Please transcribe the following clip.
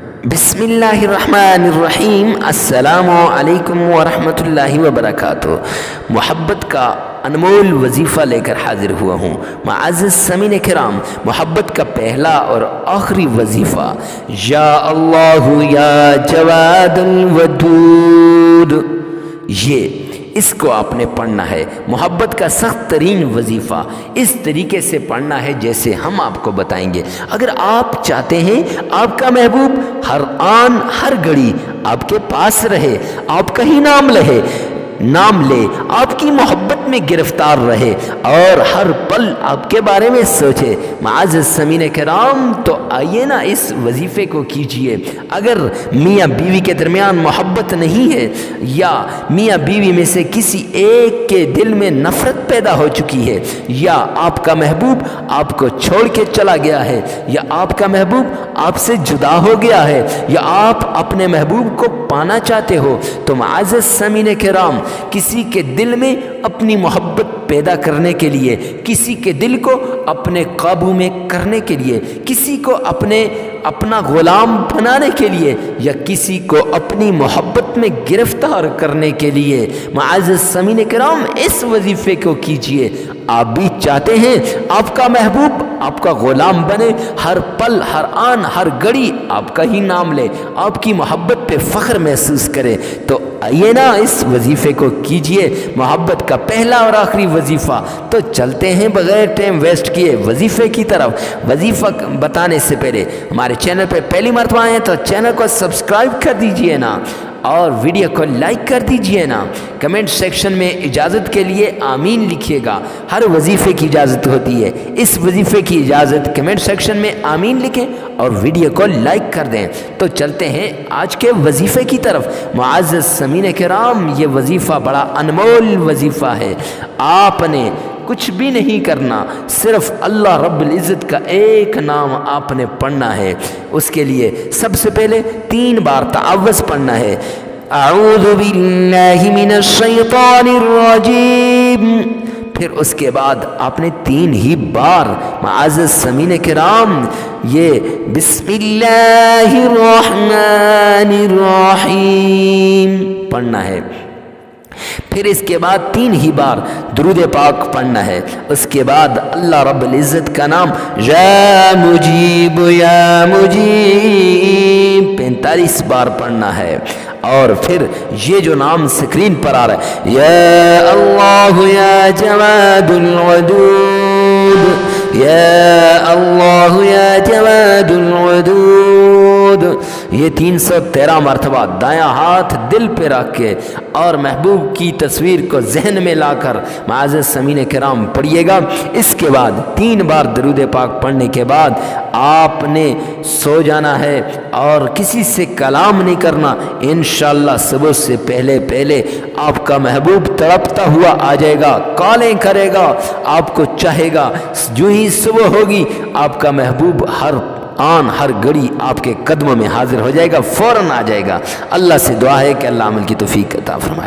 بسم اللہ الرحمن الرحیم۔ السلام علیکم ورحمۃ اللہ وبرکاتہ۔ محبت کا انمول وظیفہ لے کر حاضر ہوا ہوں۔ معزز سامعین کرام، محبت کا پہلا اور آخری وظیفہ یا اللہ یا جواد الودود، اس کو آپ نے پڑھنا ہے۔ محبت کا سخت ترین وظیفہ اس طریقے سے پڑھنا ہے جیسے ہم آپ کو بتائیں گے۔ اگر آپ چاہتے ہیں آپ کا محبوب ہر آن ہر گھڑی آپ کے پاس رہے، آپ کا ہی نام لے، آپ کی محبت میں گرفتار رہے اور ہر پل آپ کے بارے میں سوچے، معزز سامعین کرام، تو آئیے نا اس وظیفے کو کیجئے۔ اگر میاں بیوی کے درمیان محبت نہیں ہے، یا میاں بیوی میں سے کسی ایک کے دل میں نفرت پیدا ہو چکی ہے، یا آپ کا محبوب آپ کو چھوڑ کے چلا گیا ہے، یا آپ کا محبوب آپ سے جدا ہو گیا ہے، یا آپ اپنے محبوب کو پانا چاہتے ہو، تو معزز سامعین کرام، کسی کے دل میں اپنی محبت پیدا کرنے کے لیے، کسی کے دل کو اپنے قابو میں کرنے کے لیے، کسی کو اپنا غلام بنانے کے لیے، یا کسی کو اپنی محبت میں گرفتار کرنے کے لیے، معزز سامعین کرام، اس وظیفے کو کیجئے۔ آپ بھی چاہتے ہیں آپ کا محبوب آپ کا غلام بنے، ہر پل ہر آن ہر گھڑی آپ کا ہی نام لے، آپ کی محبت پہ فخر محسوس کرے، تو آئیے نا اس وظیفے کو کیجئے، محبت کا پہلا اور آخری وظیفہ۔ تو چلتے ہیں بغیر ٹائم ویسٹ کیے وظیفے کی طرف۔ وظیفہ بتانے سے پہلے ہمارے چینل پہ پہلی مرتبہ آئے تو چینل کو سبسکرائب کر دیجئے نا، اور ویڈیو کو لائک کر دیجئے نا۔ کمنٹ سیکشن میں اجازت کے لیے آمین لکھیے گا۔ ہر وظیفے کی اجازت ہوتی ہے، اس وظیفے کی اجازت کمنٹ سیکشن میں آمین لکھیں اور ویڈیو کو لائک کر دیں۔ تو چلتے ہیں آج کے وظیفے کی طرف۔ معزز سامعین کرام، یہ وظیفہ بڑا انمول وظیفہ ہے۔ آپ نے کچھ بھی نہیں کرنا، صرف اللہ رب العزت کا ایک نام آپ نے پڑھنا ہے۔ اس کے لیے سب سے پہلے 3 بار تعوذ پڑھنا ہے۔ اعوذ باللہ من الشیطان الرجیم۔ پھر اس کے بعد آپ نے 3 ہی بار، معزز سامعین کرام، یہ بسم اللہ الرحمن الرحیم پڑھنا ہے۔ پھر اس کے بعد 3 ہی بار درود پاک پڑھنا ہے۔ اس کے بعد اللہ رب العزت کا نام یا مجیب 45 بار پڑھنا ہے۔ اور پھر یہ جو نام سکرین پر آ رہا ہے، یا اللہ یا جواد الودود، یا اللہ یا جواد الودود، یہ 313 مرتبہ دایاں ہاتھ دل پہ رکھ کے اور محبوب کی تصویر کو ذہن میں لا کر معزز سامعین کرام پڑھیے گا۔ اس کے بعد 3 بار درود پاک پڑھنے کے بعد آپ نے سو جانا ہے اور کسی سے کلام نہیں کرنا۔ انشاءاللہ صبح سے پہلے آپ کا محبوب تڑپتا ہوا آ جائے گا، کالیں کرے گا، آپ کو چاہے گا۔ جو ہی صبح ہوگی آپ کا محبوب ہر آن ہر گھڑی آپ کے قدموں میں حاضر ہو جائے گا، فوراً آ جائے گا۔ اللہ سے دعا ہے کہ اللہ عمل کی توفیق عطا فرمائے۔